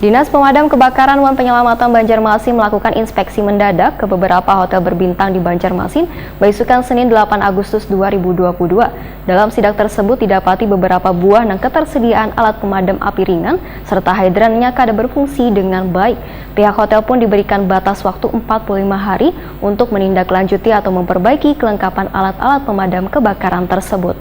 Dinas Pemadam Kebakaran Wan Penyelamatan Banjarmasin melakukan inspeksi mendadak ke beberapa hotel berbintang di Banjarmasin, beisukan Senin 8 Agustus 2022. Dalam sidak tersebut didapati beberapa buah dan ketersediaan alat pemadam api ringan serta hidrannya kada berfungsi dengan baik. Pihak hotel pun diberikan batas waktu 45 hari untuk menindaklanjuti atau memperbaiki kelengkapan alat-alat pemadam kebakaran tersebut.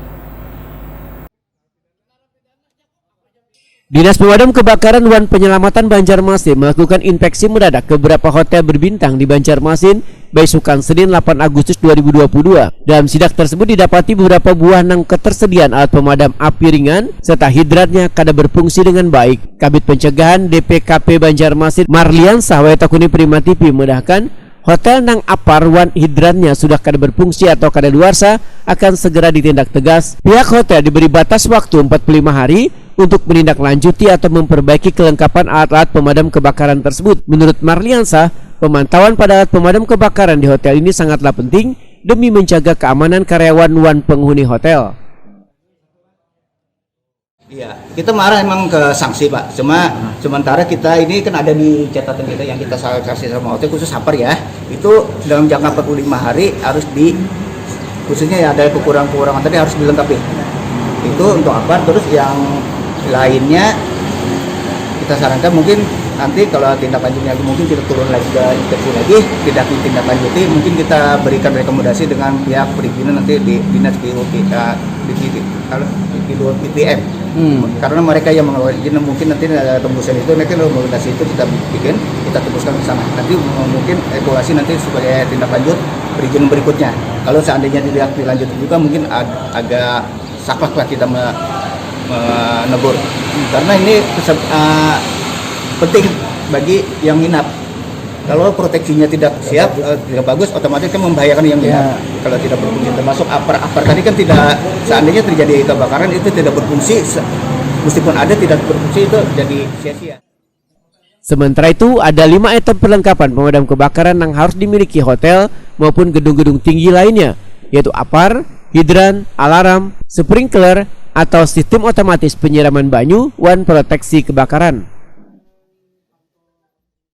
Dinas Pemadam Kebakaran Wan Penyelamatan Banjarmasin melakukan inspeksi mendadak ke beberapa hotel berbintang di Banjarmasin, beisukan Senin 8 Agustus 2022. Dalam sidak tersebut didapati beberapa buah nang ketersediaan alat pemadam api ringan serta hidrannya kada berfungsi dengan baik. Kabid Pencegahan DPKP Banjarmasin Marlian Sahwayatakuni Prima TV mendahkan hotel nang apar wan hidrannya sudah kada berfungsi atau kada luarsa akan segera ditindak tegas. Pihak hotel diberi batas waktu 45 hari untuk menindaklanjuti atau memperbaiki kelengkapan alat-alat pemadam kebakaran tersebut. Menurut Marliansa, pemantauan pada alat pemadam kebakaran di hotel ini sangatlah penting demi menjaga keamanan karyawan wan penghuni hotel. Iya, kita marah emang ke sanksi Pak. Cuma sementara kita ini kan ada di catatan kita yang kita kasih sama hotel khusus Sapar ya. Itu dalam jangka 45 hari harus khususnya ya ada kekurangan tadi harus dilengkapi. Itu untuk apa? Terus yang lainnya kita sarankan mungkin nanti kalau tindak lanjutnya mungkin kita turun lagi ke inspeksi lagi, tidak tindak lanjuti, mungkin kita berikan rekomendasi dengan pihak perizinan nanti di dinas PU kita di BPM. Karena mereka yang mengelola izin mungkin nanti ada tembusan itu nanti rekomendasi itu kita tembuskan ke sana. Nanti mungkin evaluasi nanti sebagai tindak lanjut perizinan berikutnya. Kalau seandainya tidak dilanjutkan juga mungkin agak saklek lah kita menegur, karena ini penting bagi yang nginap. Kalau proteksinya tidak siap, tidak bagus, otomatis kan membahayakan yang nginap. Kalau tidak berfungsi, termasuk apar tadi kan tidak, seandainya terjadi kebakaran itu tidak berfungsi, meskipun ada tidak berfungsi itu jadi sia-sia. Sementara itu ada 5 item perlengkapan pemadam kebakaran yang harus dimiliki hotel maupun gedung-gedung tinggi lainnya, yaitu apar, hidran, alarm, sprinkler, atau sistem otomatis penyiraman banyu wan proteksi kebakaran.